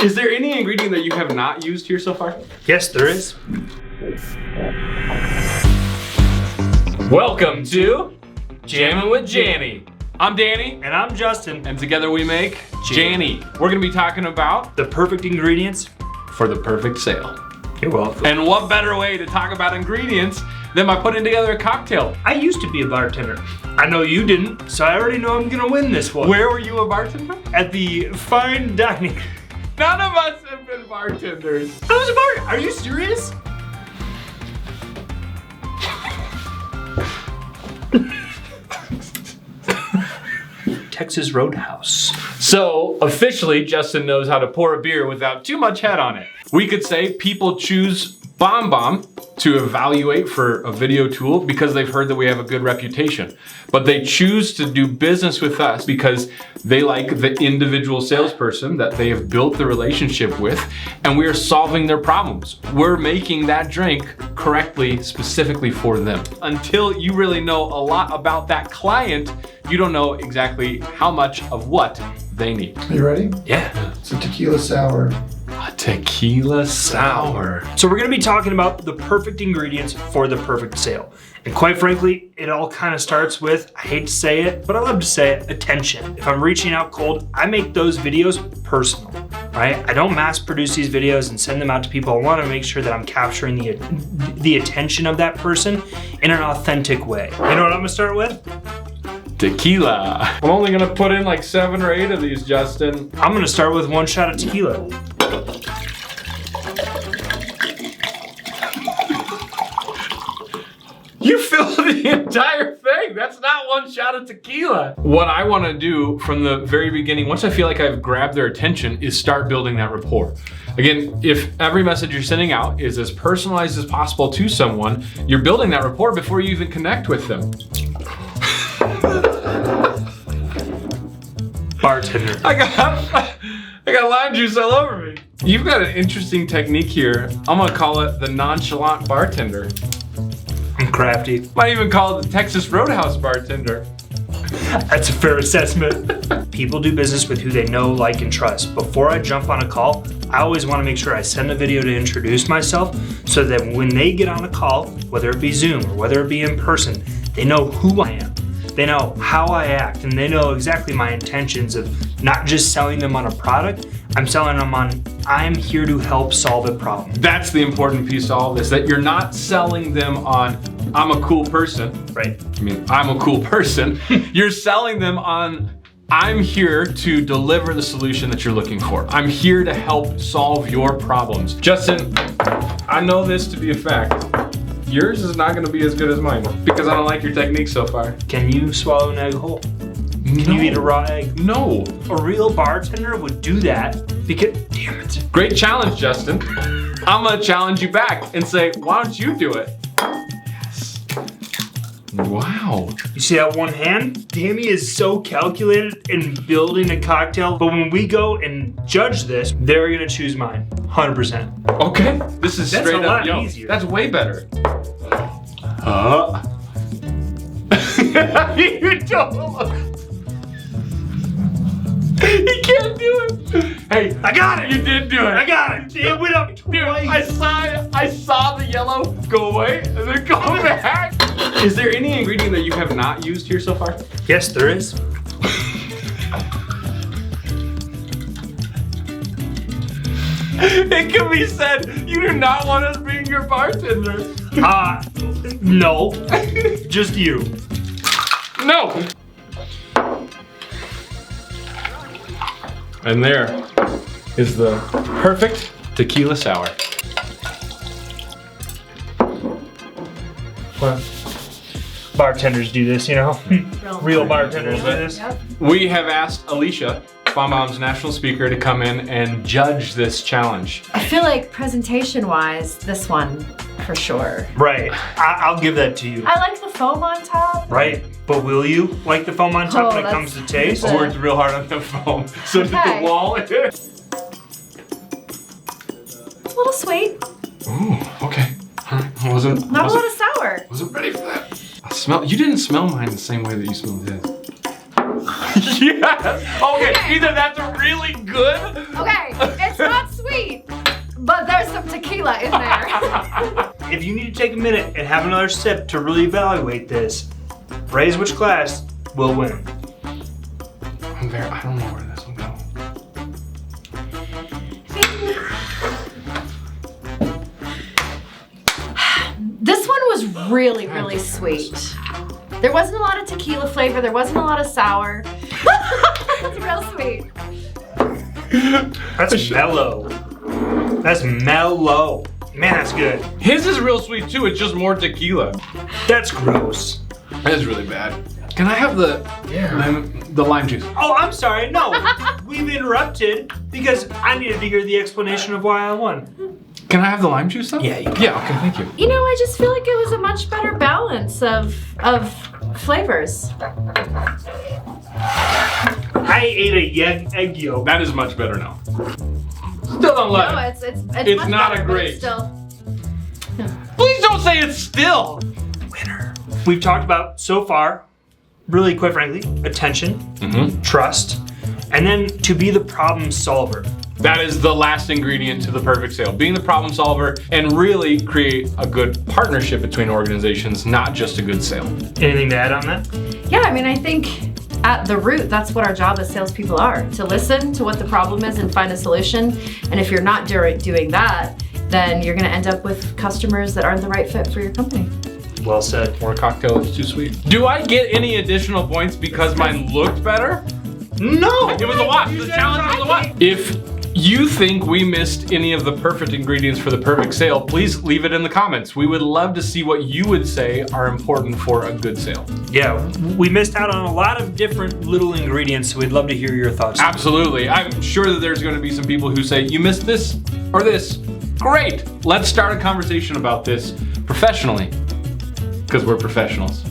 Is there any ingredient that you have not used here so far? Yes, there is. Welcome to Jammin' with Janny. I'm Danny. And I'm Justin. And together we make Janny. We're gonna be talking about the perfect ingredients for the perfect sale. You're welcome. And what better way to talk about ingredients than by putting together a cocktail? I used to be a bartender. I know you didn't, so I already know I'm gonna win this one. Where were you a bartender? At the fine dining. None of us have been bartenders. I was a bartender. Are you serious? Texas Roadhouse. So officially, Justin knows how to pour a beer without too much head on it. We could say people choose BombBomb to evaluate for a video tool because they've heard that we have a good reputation. But they choose to do business with us because they like the individual salesperson that they have built the relationship with, and we are solving their problems. We're making that drink correctly, specifically for them. Until you really know a lot about that client, you don't know exactly how much of what they need. Are you ready? Yeah. It's a tequila sour. A tequila sour. So we're gonna be talking about the perfect ingredients for the perfect sale. And quite frankly, it all kind of starts with, I hate to say it, but I love to say it, attention. If I'm reaching out cold, I make those videos personal, right? I don't mass produce these videos and send them out to people. I wanna make sure that I'm capturing the attention of that person in an authentic way. You know what I'm gonna start with? Tequila. I'm only gonna put in like 7 or 8 of these, Justin. I'm gonna start with 1 shot of tequila. You filled the entire thing. That's not 1 shot of tequila. What I want to do from the very beginning, once I feel like I've grabbed their attention, is start building that rapport. Again, if every message you're sending out is as personalized as possible to someone, you're building that rapport before you even connect with them. Bartender. I got lime juice all over me. You've got an interesting technique here. I'm gonna call it the nonchalant bartender. I'm crafty. Might even call it the Texas Roadhouse bartender. That's a fair assessment. People do business with who they know, like, and trust. Before I jump on a call, I always want to make sure I send a video to introduce myself so that when they get on a call, whether it be Zoom or whether it be in person, they know who I am. They know how I act, and they know exactly my intentions of not just selling them on a product, I'm selling them on, I'm here to help solve a problem. That's the important piece to all this, that you're not selling them on, I'm a cool person. Right. I mean, I'm a cool person. You're selling them on, I'm here to deliver the solution that you're looking for. I'm here to help solve your problems. Justin, I know this to be a fact. Yours is not gonna be as good as mine because I don't like your technique so far. Can you swallow an egg whole? Can you eat a raw egg? No. A real bartender would do that because, damn it. Great challenge, Justin. I'm gonna challenge you back and say, why don't you do it? Yes. Wow. You see that one hand? Dammy is so calculated in building a cocktail, but when we go and judge this, they're gonna choose mine, 100%. Okay, this is That's straight a up, lot easier. That's way better. You don't. He can't do it. Hey, I got it! You did do it. I got it! It went up twice! I saw the yellow go away and then go back. Is there any ingredient that you have not used here so far? Yes, there is. It can be said you do not want us being your bartender. No. Just you. No. And there is the perfect tequila sour. What? Bartenders do this, you know? Real bartenders do this. We have asked Alicia, BombBomb's national speaker, to come in and judge this challenge. I feel like presentation-wise, this one for sure. Right. I'll give that to you. I like the foam on top. Right. But will you like the foam on top when it comes to taste? I worked real hard on the foam. So did the wall. It's a little sweet. Ooh, okay. I wasn't Not a lot of sour. Wasn't ready for that. I smell. You didn't smell mine the same way that you smelled his. Yes. Okay. Either that's really good. Okay. It's not if you need to take a minute and have another sip to really evaluate this, raise which glass will win. I don't know where this will go. This one was really, really sweet. There wasn't a lot of tequila flavor. There wasn't a lot of sour. It's real sweet. That's mellow. That's mellow. Man, that's good. His is real sweet too. It's just more tequila. That's gross. That is really bad. Can I have the lime juice? Oh, I'm sorry. No, we've interrupted because I needed to hear the explanation of why I won. Can I have the lime juice though? Yeah, you can. Yeah, okay, thank you. You know, I just feel like it was a much better balance of flavors. I ate a egg yolk. That is much better now. Still don't love No, it. it's It's much not better, a but grape. it's still. Please don't say it's still. Winner. We've talked about so far, really quite frankly, attention, trust, and then to be the problem solver. That is the last ingredient to the perfect sale. Being the problem solver and really create a good partnership between organizations, not just a good sale. Anything to add on that? Yeah, I mean, I think at the root, that's what our job as salespeople are, to listen to what the problem is and find a solution. And if you're not doing that, then you're gonna end up with customers that aren't the right fit for your company. Well said. Or a cocktail that's too sweet. Do I get any additional points because mine looked better? No! It was a wash. The challenge was a wash. If you think we missed any of the perfect ingredients for the perfect sale, please leave it in the comments. We would love to see what you would say are important for a good sale. Yeah, we missed out on a lot of different little ingredients, so we'd love to hear your thoughts. Absolutely. I'm sure that there's going to be some people who say, you missed this or this. Great. Let's start a conversation about this professionally, because we're professionals.